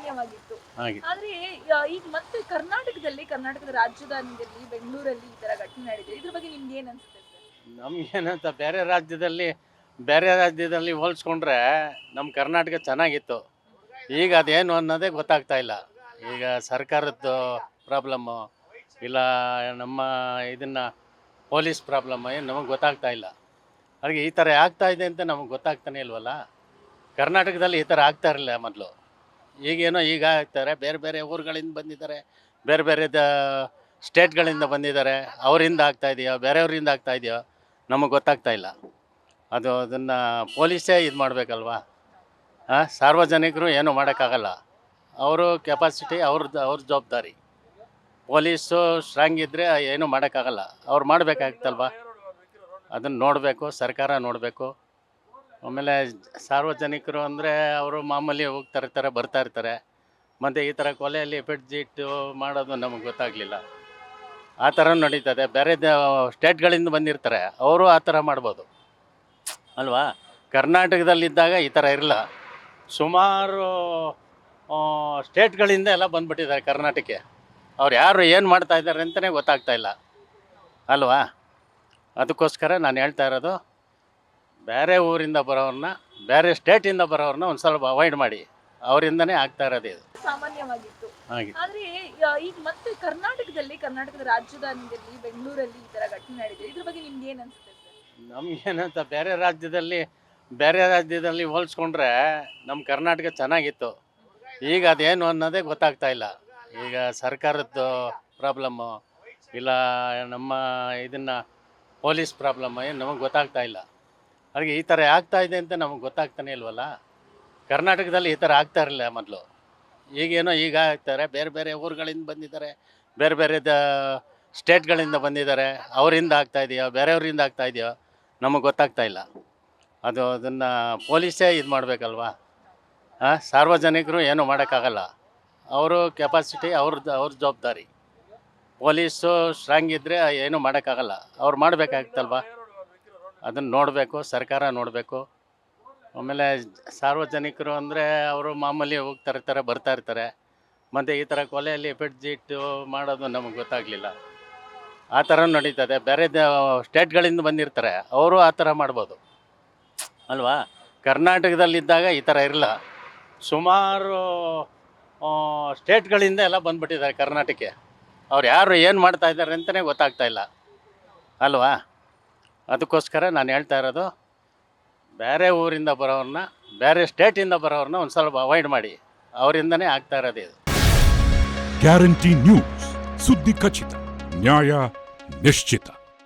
ಸಾಮಾನ್ಯವಾಗಿತ್ತು. ಹಾಗೆ ಆದ್ರೆ ಈಗ ಮತ್ತೆ ಕರ್ನಾಟಕದ ರಾಜಧಾನಿಯಲ್ಲಿ ಬೆಂಗಳೂರಲ್ಲಿ ಈ ತರ ಘಟನೆ ನಡೆದಿದೆ. ಇದ್ರ ಬಗ್ಗೆ ನಿಮ್ಗೆ ಏನ್ ಅನ್ಸುತ್ತೆ ಸರ್? ನಮ್ಗೇನಂತ ಬೇರೆ ರಾಜ್ಯದಲ್ಲಿ ಹೋಲಿಸ್ಕೊಂಡ್ರೆ ನಮ್ಮ ಕರ್ನಾಟಕ ಚೆನ್ನಾಗಿತ್ತು. ಈಗ ಅದೇನು ಅನ್ನೋದೇ ಗೊತ್ತಾಗ್ತಾ ಇಲ್ಲ. ಈಗ ಸರ್ಕಾರದ್ದು ಪ್ರಾಬ್ಲಮ್ಮು ಇಲ್ಲ ನಮ್ಮ ಇದನ್ನು ಪೊಲೀಸ್ ಪ್ರಾಬ್ಲಮ್ ಏನು ನಮಗೆ ಗೊತ್ತಾಗ್ತಾ ಇಲ್ಲ. ಅದಕ್ಕೆ ಈ ಥರ ಆಗ್ತಾ ಇದೆ ಅಂತ ನಮಗೆ ಗೊತ್ತಾಗ್ತಾನೆ ಇಲ್ವಲ್ಲ. ಕರ್ನಾಟಕದಲ್ಲಿ ಈ ಥರ ಆಗ್ತಾ ಇರಲಿಲ್ಲ ಮೊದಲು. ಈಗೇನೋ ಈಗ ಆಗ್ತಾರೆ. ಬೇರೆ ಬೇರೆ ಊರುಗಳಿಂದ ಬಂದಿದ್ದಾರೆ, ಬೇರೆ ಬೇರೆ ಸ್ಟೇಟ್ಗಳಿಂದ ಬಂದಿದ್ದಾರೆ. ಅವರಿಂದ ಆಗ್ತಾ ಇದೆಯೋ ಬೇರೆಯವರಿಂದ ಆಗ್ತಾ ಇದೆಯೋ ನಮಗೆ ಗೊತ್ತಾಗ್ತಾ ಇಲ್ಲ. ಅದನ್ನು ಪೊಲೀಸೇ ಇದು ಮಾಡಬೇಕಲ್ವಾ. ಸಾರ್ವಜನಿಕರು ಏನೂ ಮಾಡೋಕ್ಕಾಗಲ್ಲ. ಅವರು ಕೆಪಾಸಿಟಿ ಅವ್ರ ಜವಾಬ್ದಾರಿ. ಪೊಲೀಸು ಸ್ಟ್ರಾಂಗ್ ಇದ್ದರೆ ಏನೂ ಮಾಡೋಕ್ಕಾಗಲ್ಲ. ಅವ್ರು ಮಾಡಬೇಕಾಗ್ತಲ್ವ. ಅದನ್ನು ನೋಡಬೇಕು, ಸರ್ಕಾರ ನೋಡಬೇಕು. ಆಮೇಲೆ ಸಾರ್ವಜನಿಕರು ಅಂದರೆ ಅವರು ಮಾಮೂಲಿ ಹೋಗ್ತಾ ಬರ್ತಾ ಇರ್ತಾರೆ. ಮತ್ತು ಈ ಥರ ಕೊಲೆಯಲ್ಲಿ ಪೆಟ್ಜಿಟ್ಟು ಮಾಡೋದು ನಮಗೆ ಗೊತ್ತಾಗಲಿಲ್ಲ. ಆ ಥರ ನಡೀತದೆ. ಬೇರೆ ಸ್ಟೇಟ್ಗಳಿಂದ ಬಂದಿರ್ತಾರೆ, ಅವರು ಆ ಥರ ಮಾಡ್ಬೋದು ಅಲ್ವಾ. ಕರ್ನಾಟಕದಲ್ಲಿದ್ದಾಗ ಈ ಥರ ಇರಲ್ಲ. ಸುಮಾರು ಸ್ಟೇಟ್ಗಳಿಂದ ಎಲ್ಲ ಬಂದುಬಿಟ್ಟಿದ್ದಾರೆ ಕರ್ನಾಟಕಕ್ಕೆ. ಅವ್ರು ಯಾರು ಏನು ಮಾಡ್ತಾ ಇದ್ದಾರೆ ಅಂತಲೇ ಗೊತ್ತಾಗ್ತಾ ಇಲ್ಲ ಅಲ್ವಾ. ಅದಕ್ಕೋಸ್ಕರ ನಾನು ಹೇಳ್ತಾ ಇರೋದು, ಬೇರೆ ಊರಿಂದ ಬರೋರನ್ನ, ಬೇರೆ ಸ್ಟೇಟಿಂದ ಬರೋರನ್ನ ಒಂದು ಸ್ವಲ್ಪ ಅವಾಯ್ಡ್ ಮಾಡಿ. ಅವರಿಂದನೇ ಆಗ್ತಾ ಇರೋದು ಇದು ಸಾಮಾನ್ಯವಾಗಿತ್ತು. ಹಾಗೆ ಆದ್ರೆ ಈಗ ಮತ್ತೆ ಕರ್ನಾಟಕದ ರಾಜಧಾನಿಯಲ್ಲಿ ಬೆಂಗಳೂರಲ್ಲಿ ಈ ತರ ಘಟನೆ ನಡೆದಿದೆ. ಇದ್ರ ಬಗ್ಗೆ ನಿಮ್ಗೆ ಏನ್ ಅನ್ಸುತ್ತೆ ಸರ್? ನಮಗೇನಂತ ಬೇರೆ ರಾಜ್ಯದಲ್ಲಿ ಹೋಲಿಸ್ಕೊಂಡ್ರೆ ನಮ್ಮ ಕರ್ನಾಟಕ ಚೆನ್ನಾಗಿತ್ತು. ಈಗ ಅದೇನು ಅನ್ನೋದೇ ಗೊತ್ತಾಗ್ತಾ ಇಲ್ಲ. ಈಗ ಸರ್ಕಾರದ್ದು ಪ್ರಾಬ್ಲಮ್ಮು ಇಲ್ಲ ನಮ್ಮ ಇದನ್ನು ಪೊಲೀಸ್ ಪ್ರಾಬ್ಲಮ್ ಏನು ನಮಗೆ ಗೊತ್ತಾಗ್ತಾ ಇಲ್ಲ. ಅದಕ್ಕೆ ಈ ಥರ ಆಗ್ತಾ ಇದೆ ಅಂತ ನಮಗೆ ಗೊತ್ತಾಗ್ತಾನೆ ಇಲ್ವಲ್ಲ. ಕರ್ನಾಟಕದಲ್ಲಿ ಈ ಥರ ಆಗ್ತಾ ಇರಲಿಲ್ಲ ಮೊದಲು. ಈಗೇನೋ ಈಗ ಆಗ್ತಾರೆ. ಬೇರೆ ಬೇರೆ ಊರುಗಳಿಂದ ಬಂದಿದ್ದಾರೆ, ಬೇರೆ ಬೇರೆ ಸ್ಟೇಟ್ಗಳಿಂದ ಬಂದಿದ್ದಾರೆ. ಅವರಿಂದ ಆಗ್ತಾ ಇದೆಯೋ ಬೇರೆಯವರಿಂದ ಆಗ್ತಾ ಇದೆಯೋ ನಮಗೆ ಗೊತ್ತಾಗ್ತಾ ಇಲ್ಲ. ಅದನ್ನು ಪೊಲೀಸೇ ಇದು ಮಾಡಬೇಕಲ್ವಾ. ಸಾರ್ವಜನಿಕರು ಏನೂ ಮಾಡೋಕ್ಕಾಗಲ್ಲ. ಅವರು ಕೆಪಾಸಿಟಿ ಅವ್ರ ಜವಾಬ್ದಾರಿ. ಪೊಲೀಸು ಸ್ಟ್ರಾಂಗ್ ಇದ್ದರೆ ಏನೂ ಮಾಡೋಕ್ಕಾಗಲ್ಲ. ಅವ್ರು ಮಾಡಬೇಕಾಗ್ತಲ್ವ. ಅದನ್ನು ನೋಡಬೇಕು, ಸರ್ಕಾರ ನೋಡಬೇಕು. ಆಮೇಲೆ ಸಾರ್ವಜನಿಕರು ಅಂದರೆ ಅವರು ಮಾಮೂಲಿ ಹೋಗ್ತಾ ಬರ್ತಾ ಇರ್ತಾರೆ. ಮತ್ತು ಈ ಥರ ಕೊಲೆಯಲ್ಲಿ ಪೆಟ್ಜಿಟ್ಟು ಮಾಡೋದು ನಮಗೆ ಗೊತ್ತಾಗಲಿಲ್ಲ. ಆ ಥರ ನಡೀತದೆ. ಬೇರೆ ಸ್ಟೇಟ್ಗಳಿಂದ ಬಂದಿರ್ತಾರೆ, ಅವರು ಆ ಥರ ಮಾಡ್ಬೋದು ಅಲ್ವಾ. ಕರ್ನಾಟಕದಲ್ಲಿದ್ದಾಗ ಈ ಥರ ಇರಲ್ಲ. ಸುಮಾರು ಸ್ಟೇಟ್ಗಳಿಂದ ಎಲ್ಲ ಬಂದುಬಿಟ್ಟಿದ್ದಾರೆ ಕರ್ನಾಟಕಕ್ಕೆ. ಅವ್ರು ಯಾರು ಏನು ಮಾಡ್ತಾ ಇದ್ದಾರೆ ಅಂತಲೇ ಗೊತ್ತಾಗ್ತಾ ಇಲ್ಲ ಅಲ್ವಾ. ಅದಕ್ಕೋಸ್ಕರ ನಾನು ಹೇಳ್ತಾ ಇರೋದು, ಬೇರೆ ಊರಿಂದ ಬರೋರನ್ನ, ಬೇರೆ ಸ್ಟೇಟಿಂದ ಬರೋರನ್ನ ಒಂದು ಸ್ವಲ್ಪ ಅವಾಯ್ಡ್ ಮಾಡಿ. ಅವರಿಂದನೇ ಆಗ್ತಾ ಇರೋದು ಇದು. ಗ್ಯಾರಂಟಿ ನ್ಯೂಸ್, ಸುದ್ದಿ ಖಚಿತ, ನ್ಯಾಯ ನಿಶ್ಚಿತ.